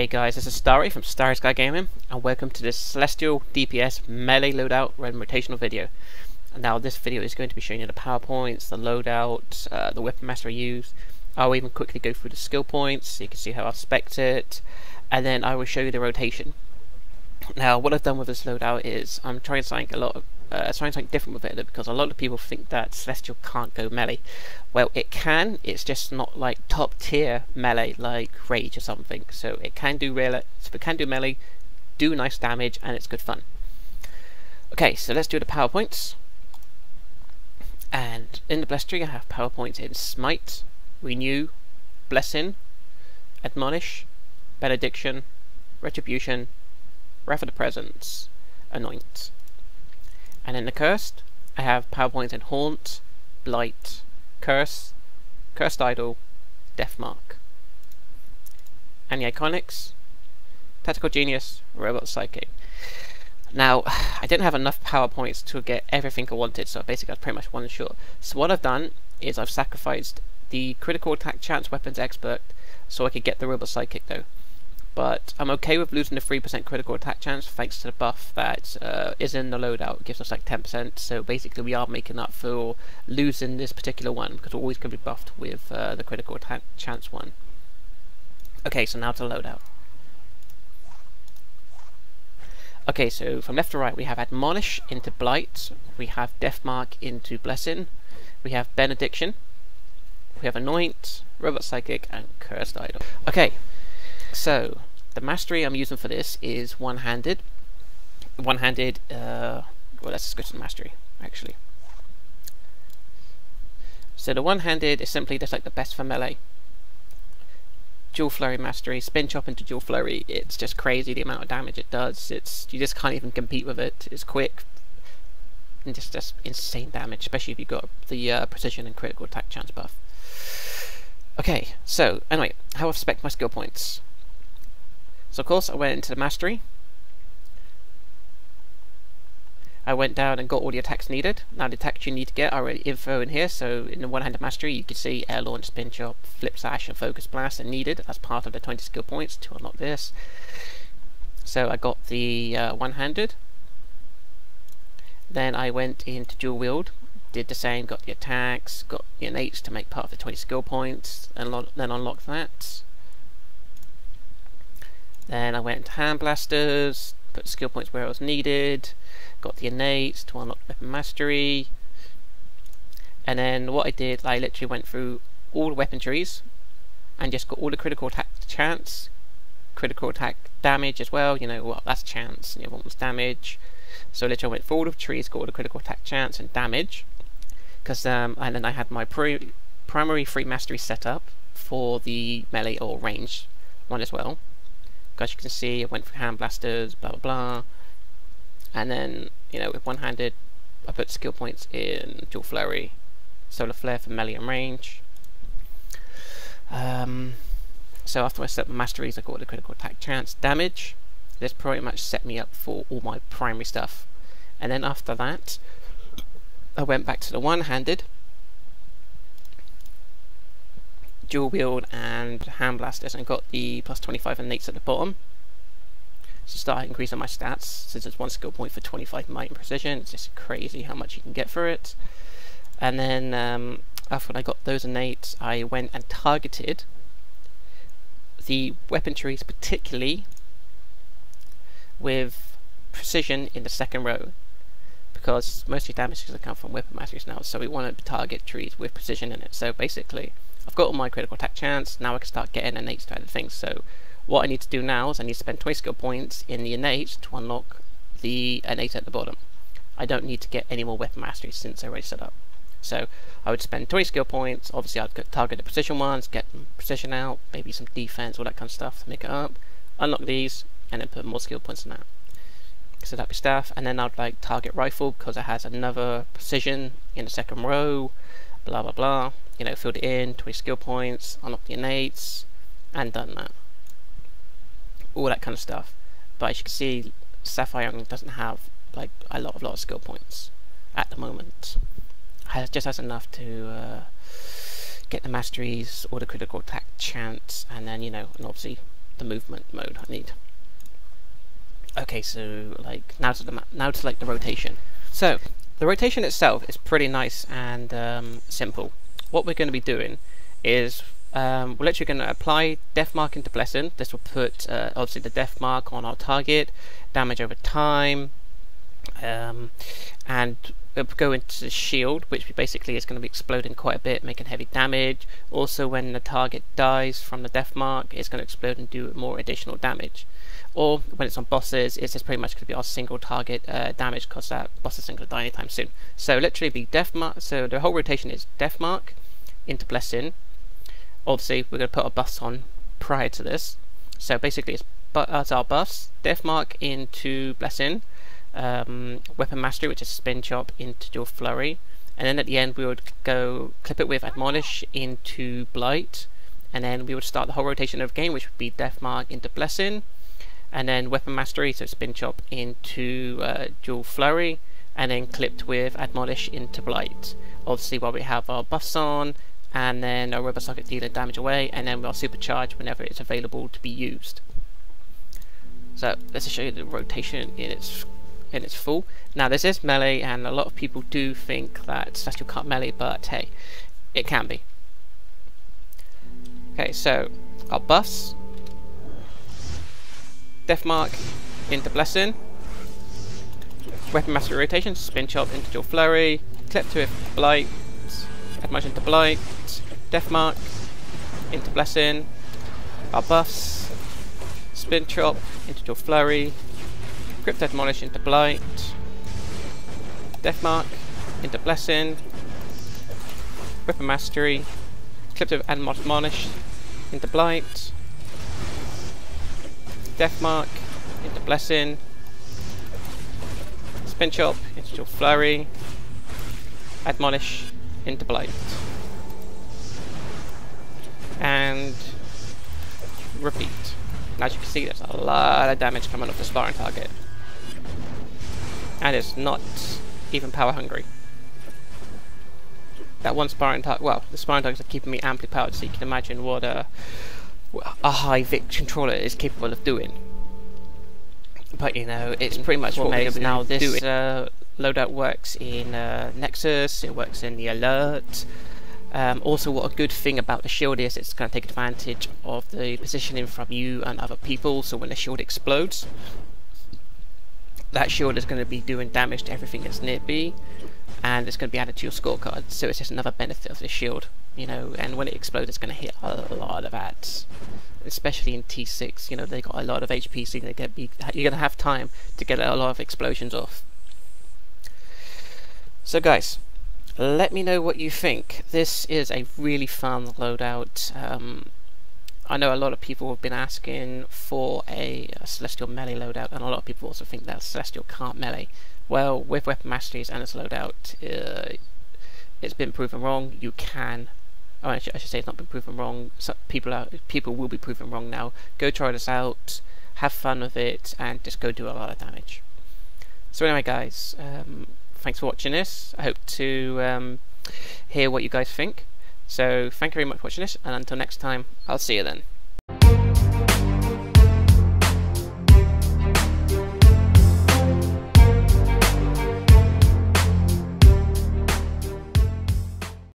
Hey guys, this is Starry from StarrySky Gaming, and welcome to this Celestial DPS Melee Loadout rotational video. Now this video is going to be showing you the power points, the loadout, the weapon master I use. I'll even quickly go through the skill points so you can see how I've spec'd it, and then I will show you the rotation. Now what I've done with this loadout is I'm trying something something different with it, because a lot of people think that Celestial can't go melee. Well, it can, it's just not like top tier melee like Rage or something. So it can do melee, do nice damage, and it's good fun. Okay, so let's do the power points. And in the blessed tree I have power points in Smite, Renew, Blessing, Admonish, Benediction, Retribution, Wrath of the Presence, Anoint. And in the Cursed, I have power points in Haunt, Blight, Curse, Cursed Idol, Death Mark. And the Iconics, Tactical Genius, Robot Psychic. Now, I didn't have enough power points to get everything I wanted, so basically I was pretty much one short. So what I've done is I've sacrificed the Critical Attack Chance Weapons Expert so I could get the Robot Psychic though. But I'm okay with losing the 3% critical attack chance thanks to the buff that is in the loadout. It gives us like 10%, so basically we are making up for losing this particular one, because we're always going to be buffed with the critical attack chance one. Okay, so now to loadout. Okay, so from left to right we have Admonish into Blight, we have Death Mark into Blessing, we have Benediction, we have Anoint, Robot Psychic, and Cursed Idol. Okay. So, the mastery I'm using for this is one-handed. Well, let's just go to the mastery, actually. So the one-handed is simply just like the best for melee. Dual Flurry mastery, spin chop into Dual Flurry, it's just crazy the amount of damage it does. You just can't even compete with it. It's quick, and just insane damage, especially if you've got the precision and critical attack chance buff. Okay, so, anyway, how I've spec'd my skill points. So of course I went into the mastery. I went down and got all the attacks needed. Now the attacks you need to get are already info in here. So in the one-handed mastery you can see Air Launch, Spin Chop, Flip Sash and Focus Blast are needed as part of the 20 skill points to unlock this. So I got the one-handed. Then I went into dual wield, did the same, got the attacks, got the innates to make part of the 20 skill points, and then unlocked that. Then I went into Hand Blasters, put skill points where it was needed, got the innates to unlock weapon mastery, and then what I did, I literally went through all the weapon trees and just got all the critical attack chance, critical attack damage as well. You know, well, that's chance, and the other one was damage. So literally I went through all the trees, got all the critical attack chance and damage, because and then I had my primary free mastery set up for the melee or range one as well. As you can see, I went for Hand Blasters, blah blah blah, and then, you know, with one-handed I put skill points in Dual Flurry, Solar Flare for melee and range. So after I set my masteries I got the critical attack chance damage. This pretty much set me up for all my primary stuff, and then after that I went back to the one-handed, dual wield and Hand Blasters, and got the plus 25 innates at the bottom. So start increasing my stats, since it's one skill point for 25 might and precision. It's just crazy how much you can get for it. And then after I got those innates I went and targeted the weapon trees, particularly with precision in the second row, because most of your damage is going to come from weapon masteries now, so we want to target trees with precision in it. So basically I've got all my critical attack chance, now I can start getting innates to other things. So what I need to do now is I need to spend 20 skill points in the innates to unlock the innate at the bottom. I don't need to get any more weapon masteries since they're already set up. So I would spend 20 skill points, obviously I'd target the precision ones, get precision out, maybe some defense, all that kind of stuff to make it up, unlock these, and then put more skill points in that. So that'd be staff, and then I'd like target rifle because it has another precision in the second row, blah blah blah. You know, filled it in, 20 skill points, unlock the innates, and done that. All that kind of stuff. But as you can see, Sapphire doesn't have like a lot of skill points at the moment. Just has enough to get the masteries or the critical attack chance, and then, you know, and obviously the movement mode I need. Okay, so like now to the rotation. So the rotation itself is pretty nice and simple. What we're going to be doing is we're literally going to apply death mark into blessing. This will put obviously the death mark on our target, damage over time, and we'll go into the shield, which basically is going to be exploding quite a bit, making heavy damage. Also, when the target dies from the death mark, it's going to explode and do more additional damage. Or when it's on bosses, it's just pretty much going to be our single target damage, because that boss isn't going to die anytime soon. So literally be death mark. So the whole rotation is death mark into blessing. Obviously, we're going to put our buffs on prior to this. So basically, it's our buffs: death mark into blessing, weapon mastery, which is spin chop, into dual flurry, and then at the end we would go clip it with admonish into blight, and then we would start the whole rotation of game, which would be death mark into blessing, and then weapon mastery, so spin chop, into dual flurry, and then clipped with admonish into blight. Obviously, while we have our buffs on, and then our rubber socket dealer damage away, and then we'll supercharge whenever it's available to be used. So let's show you the rotation in its full. Now this is melee, and a lot of people do think that Celestial can't melee, but hey, it can be. Okay, so our buffs: death mark into blessing, weapon mastery rotation, spin chop into dual flurry, clip to it blight, admonish into blight, death mark into blessing, our buffs: spin chop into dual flurry, crypt admonish into blight, death mark into blessing, weapon mastery, clip of admonish into blight, death mark into blessing, spin chop into dual flurry, admonish into blight, and repeat. Now, as you can see, there's a lot of damage coming off the sparring target, and it's not even power hungry. That one sparring target, well, the sparring targets are keeping me amply powered, so you can imagine what a high Vic controller is capable of doing. But you know, it's pretty much what makes now this loadout works in Nexus. It works in the alert. Also, what a good thing about the shield is it's going to take advantage of the positioning from you and other people, so when the shield explodes, that shield is going to be doing damage to everything that's nearby, and it's going to be added to your scorecard, so it's just another benefit of the shield, you know. And when it explodes, it's going to hit a lot of ads, especially in T6. You know, they got a lot of HP, so you're going to have time to get a lot of explosions off. So guys, let me know what you think. This is a really fun loadout. I know a lot of people have been asking for a Celestial melee loadout, and a lot of people also think that Celestial can't melee. Well, with weapon masteries and its loadout, it's been proven wrong. You can. Oh, I should say it's not been proven wrong. Some people will be proven wrong now. Go try this out, have fun with it, and just go do a lot of damage. So anyway, guys, thanks for watching this. I hope to hear what you guys think. So thank you very much for watching this, and until next time, I'll see you then.